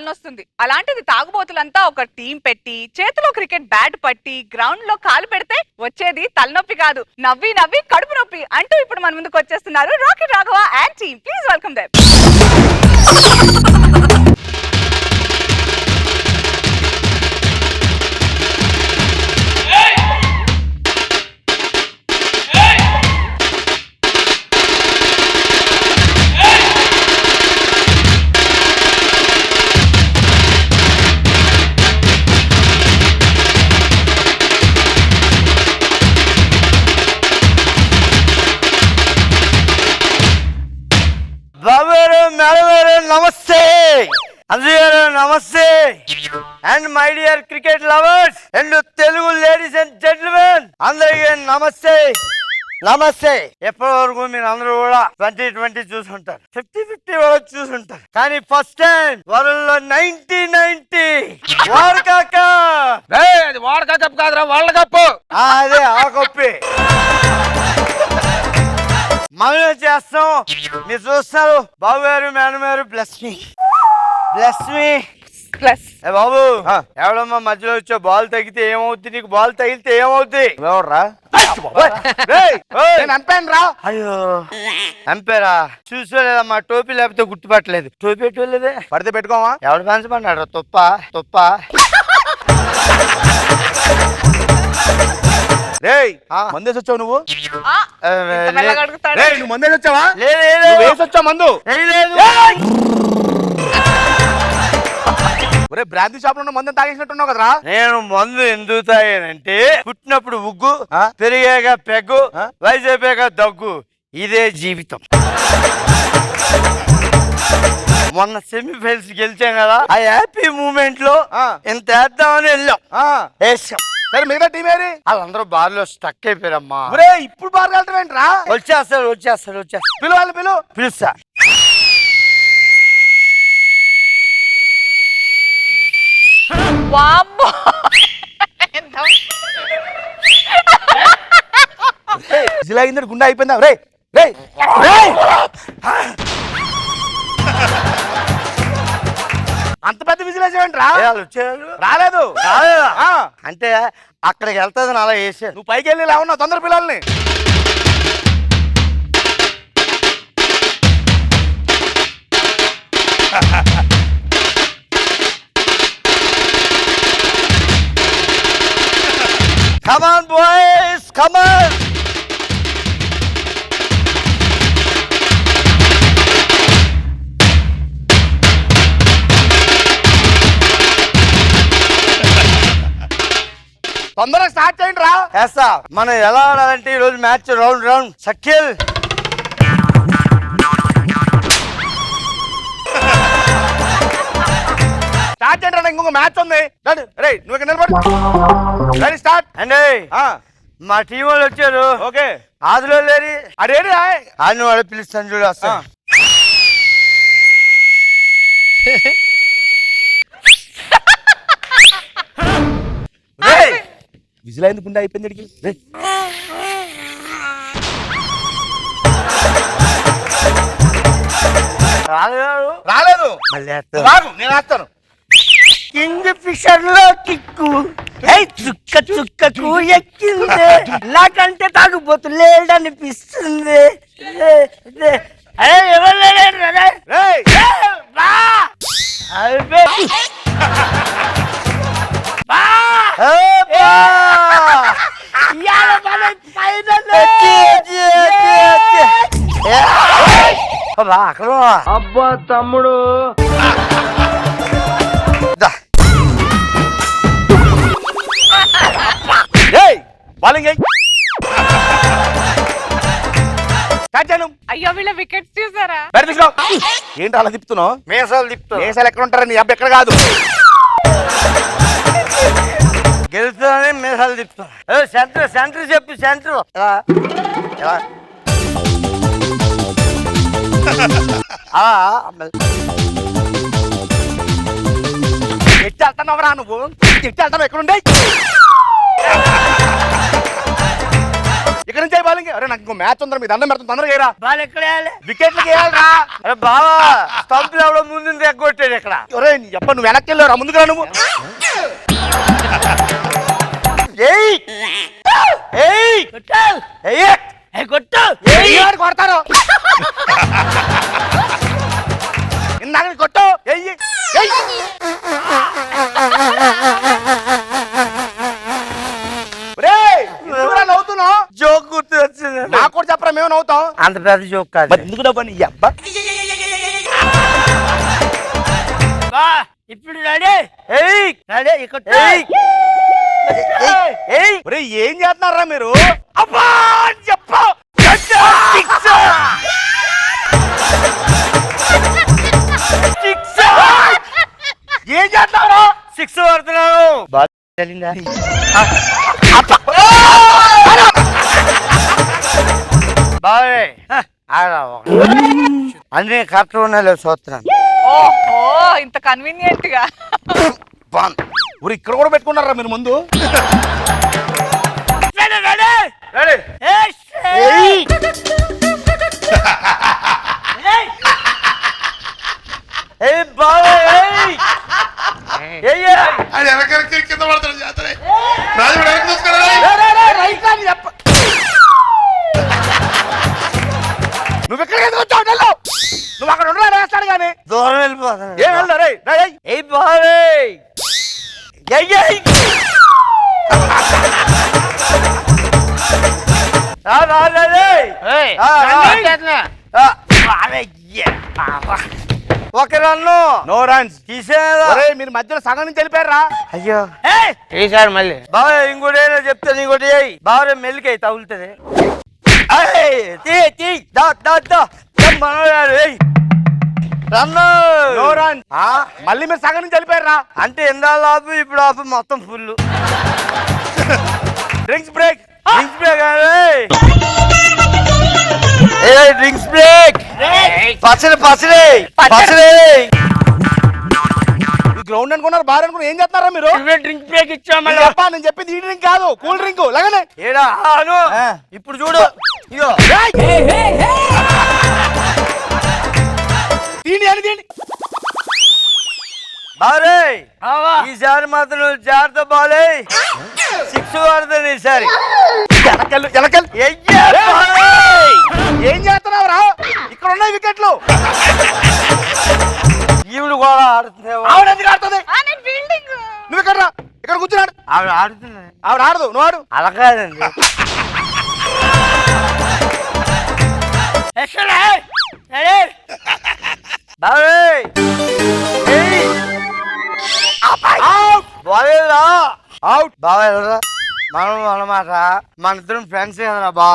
తలనొస్తుంది. అలాంటిది తాగుబోతులంతా ఒక టీం పెట్టి చేతిలో క్రికెట్ బ్యాట్ పట్టి గ్రౌండ్ లో కాలు పెడితే వచ్చేది తలనొప్పి కాదు, నవ్వి నవ్వి కడుపు నొప్పి అంటూ ఇప్పుడు మన ముందుకు వచ్చేస్తున్నారు rocket Raghava and team. Please welcome them. బాబు గారు, మేడం గారు నమస్తే, అంజయ్ గారు నమస్తే, and my dear cricket lovers and Telugu ladies and gentlemen అందరికీ నమస్తే నమస్తే. ఎప్పటి వరకు మీరు అందరూ కూడా 2020 చూసుంటారు, 50-50 వరకు చూసుంటారు, కానీ ఫస్ట్ టైం వరల్డ్ లో 1990 వరల్డ్ కప్. అది వరల్డ్ కప్ కాదురా, వరల్డ్ కప్. అదే ఆ కప్పే మనం చేస్తాం. మీరు చూస్తున్నారు బాబు గారు, మేడం గారు. బ్లెస్ మీ ప్లస్ బాబు. ఎవడమ్మా మధ్యలో వచ్చా? బాల్ తగిలితే ఏమవుద్ది? నీకు బాల్ తగిలితే ఏమవుద్ది? ఎవర్రా? అయ్యో అంపేరా, చూసుకోలేదమ్మా. టోపీ లేకపోతే గుర్తుపట్టలేదు. టోపీ పెట్టుకోలేదే, పడితే పెట్టుకోమా. ఎవడు పెంచమన్నాడు? తుప్ప తుప్ప. మందేసి వచ్చావు నువ్వు? అడుగుతాడు. నువ్వు మందేసి వచ్చావా? లేదు వేసి వచ్చావు మందు. ఒరే బ్రాంతి షాప్ లో మందు తాగేసినట్టున్నావు కదరా. నేను మందు ఎందుకు తాగానంటే, పుట్టినప్పుడు ఉగ్గు, పెరిగాక పెగ్గు, వయసు అయిపోయాక దగ్గు. ఇదే జీవితం. మొన్న సెమీఫైనల్స్ గెలిచాం కదా, ఆ హ్యాపీ మూమెంట్ లో ఎంత వేద్దామని వెళ్ళాం. వేసాం. సరే మిగతా టీం ఏరి? వాళ్ళందరూ బార్లో స్టక్ అయిపోయారమ్మా. ఒరే ఇప్పుడు బాగా వెళ్తాం ఏంట్రా? వచ్చేస్తారు. పిలుస్తా. వామ్మో. జిలాగిందని గుండె అయిపోయిందా? రే అంత పెద్ద విజిలేసేవేంట్రా? రాలేదు. అంటే అక్కడికి వెళ్తాదని అలా వేసాను. నువ్వు పైకి వెళ్ళి ఇలా ఉన్నావు, తొందర పిల్లల్ని. Come on, boys, come on. తొందరగా స్టార్ట్ చేయండి రా. వేస్తా. మనం ఎలా ఆడాలంటే ఈరోజు మ్యాచ్ రౌండ్ సఖిల్. స్టార్ట్ చేయండి రా, ఇంకొక మ్యాచ్ ఉంది. రే నువ్వు ఇక్కడ నిలబడి. Ready start. అండి మా టీం వాళ్ళు వచ్చారు. ఓకే. ఆదిలో లేరి అరేడి ఆడిని వాడు పిలుస్తాను చూడు. వస్తా. విజిల్ అయింది, గుండె అయిపోయింది ఇడికి. రాలేదు. మళ్ళీ నేను వేస్తాను. కింగ్ ఫిషర్ లో కిక్కు చుక్కకు ఎక్కింది, నాకంటే తాగుబోతు లేడనిపిస్తుంది. ఎవరు అక్కడ అబ్బా తమ్ముడు. బౌలింగ్ అయ్యో వీళ్ళ వికెట్స్ చూసారా? ఏంటి అలా తిప్పుతున్నావు? మీసాలు తిప్పుతా. మీసాలు ఎక్కడ ఉంటారా? నీ అబ్బా ఎక్కడ కాదు. గెలుస్తానని మీసాలు తిప్పుతా. సెంటర్ చెప్పు. సెంటర్ ఎట్టి వెళ్తానవరా నువ్వు? ఎట్టి వెళ్తాను ఎక్కడుండే? ఇక్కడ నుంచి బౌలింగ్. అరే నాకు ఇంకో మ్యాచ్ ఉందా, మీ దండం పెడుతుంది, తొందరగా వేయరా. బాల్ ఎక్కడ వేయాలి? వికెట్లకి వేయాలరా. అరే బావా, స్టంప్ ఎవడో ముందు ఎగ్గొట్టాడు ఇక్కడ. ఒరే ఎప్ప నువ్వు వెనక్కి వెళ్ళారా, ముందుగా నువ్వు. ఏయ్ ఏయ్ కొట్టు కొడతారు ఇందాక కొట్టు. ఎయ్యి నవ్వుతున్నావు. జోక్ గుర్తు వచ్చింది. నాకు కూడా చెప్పరా, మేము నవ్వుతాం. అంత పెద్ద జోక్ కాదు. మరి ఎందుకు నవ్వని ఈ అబ్బా. ఇప్పుడు రెడీ. ఏయ్ రెడీ ఇక్కడ. ఒరే ఏం చేస్తున్నారా మీరు? అబ్బా చెప్పు. ఏం చేస్తున్నారు? 6 పడుతున్నాను. బావే అన్ని కరెక్ట్ ఉన్నాయో చూస్తున్నాను. ఓహో, ఇంత కన్వీనియంట్ గా. ఊరు ఇక్కడ కూడా పెట్టుకున్నారా మీరు ముందు? కింద పడతాడు జాతర. రాజు నువ్వు ఎక్కడికి వచ్చావు? నువ్వు అక్కడ ఉండరా, వేస్తాడు కానీ దూరం వెళ్ళిపోతాను. ఏం వెళ్తా రే. ఏ బావే ఒక రన్ను నో రన్స్. తీసేదా? మీరు మధ్యలో సగం నుంచి వెళ్ళిపోయారా? అయ్యో తీసారు మళ్ళీ. బావ ఇంకోటి ఏదో చెప్తాను, ఇంకోటి బావ మెల్లికై తగులుతుంది. No runs. మళ్ళీ మీరు సగం నుంచి వెళ్ళిపోయారా? అంటే ఎందాలు ఆపు, ఇప్పుడు ఆపు, మొత్తం full. Drinks break. Drinks break drinks break. పచ్చడి పచ్చడి పచ్చడి. గ్రౌండ్ అనుకున్నారు, బార్ అనుకున్నారు, ఏం చేస్తున్నారా మీరు? డ్రింక్ బ్రేక్ ఇచ్చాము. నేను చెప్పింది ఈ డ్రింక్ కాదు, కూల్ డ్రింక్. లాగానే ఏడా అను. ఇప్పుడు చూడు, ఇగో తీండి అని తీండి. బారే ఈసారి మాత్రం నువ్వు జాగ్రత్త బాలే. 6 పడుతుంది ఈసారి. ఏం చేస్తున్నావు రా? ఇక్కడ ఉన్నాయి వికెట్లు. ఈవిడు కూడా ఆడుతుంది. ఆవిడ ఎందుకు ఆడుతుంది? ఫీల్డింగ్. నువ్వు ఇక్కడ రా, ఇక్కడ కూర్చున్నాడు. ఆవిడ ఆడుతుంది. ఆవిడ ఆడదు, నువ్వు ఆడు. అలా కాదండి. అవుట్. బాగా మనం అన్నమాట, మన ఇద్దరం ఫ్రెండ్స్ కదరా బా.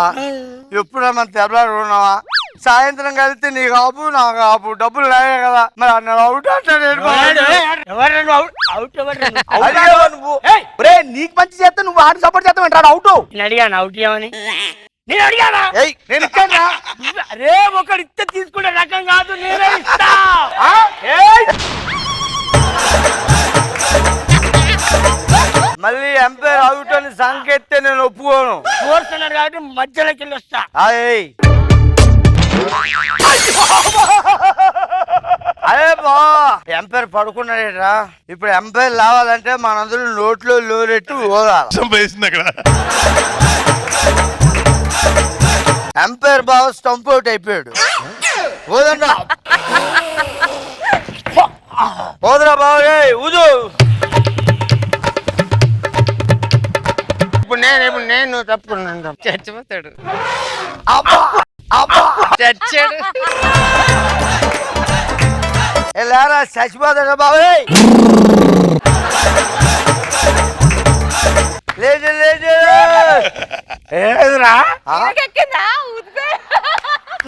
ఎప్పుడా మన తెల్లవారు ఉన్నావా? సాయంత్రం కలిస్తే నీకు ఆపు, నాకు ఆపు, డబ్బులు లేవే కదా. మరి అన్న అవుట్ అంటాడు. నీకు మంచి చేస్తే నువ్వు ఆడు సపోర్ట్ చేస్తావు అంటాడు. అవుట్. నేను అడిగాను అవుట్ చేయమని. నేను అడిగానా? నేను ఇచ్చాను. అరే ఒకడు ఇస్తే తీసుకునే రకం కాదు, నేనే ఇస్తా. మళ్ళీ ఎంపైర్ అవుట్ అని సంకెత్తే నేను ఒప్పుకోను. ఫోర్స్ అన్నారు కాబట్టి మధ్యలోకి వెళ్ళి వస్తా. అరే బా, ఎంపైర్ పడుకున్నాడేట్రా. ఇప్పుడు ఎంపైర్ లావాలంటే మనందరూ నోట్లో లోరెట్టు ఓదాలి. అక్కడ ఎంపైర్ బావ స్టంప్ అవుట్ అయిపోయాడు. ఓదన్నా ఓదరా బావే ఊదు. ఇప్పుడు నేను తప్పుకున్నాను. చచ్చిపోతాడు. చచ్చాడు. లేరా చచ్చిపోతాడు బావే. లేదు లేదు. ఏదిరా?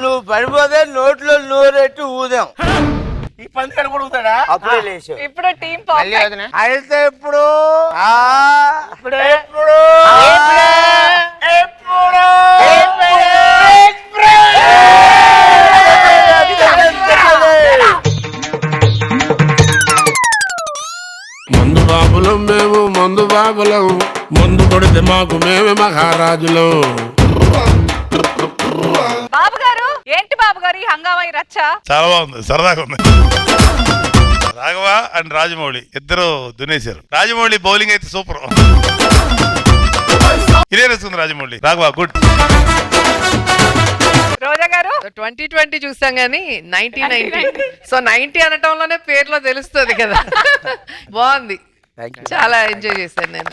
నువ్వు పడిపోతే నోట్లో నోరెట్టు ఊదాం. ఈ పందికడు కొడుకుతాడా? అప్పుడే లేచావు. ఇప్పుడు టీం మళ్ళీ వదినా. అయితే ఇప్పుడు మందు బాబులం మేము, మందు బాబులం. మందు కొడితే మాకు మేమే మహారాజులం. హంగామా ఈ రచ్చ? చాలా బాగుంది, సరదాగా ఉంది. రాఘవ అండ్ రాజమౌళి ఇద్దరు దునేశారు. రాజమౌళి బౌలింగ్ అయితే సూపర్. క్లియర్ వేసుకుంది రాజమౌళి. రాఘవ గుడ్. రోజా గారు 2020 చూసాం గానీ 1990 సో 90 అనటంలోనే పేర్లో తెలుస్తుంది కదా. బాగుంది, చాలా ఎంజాయ్ చేశాను నేను.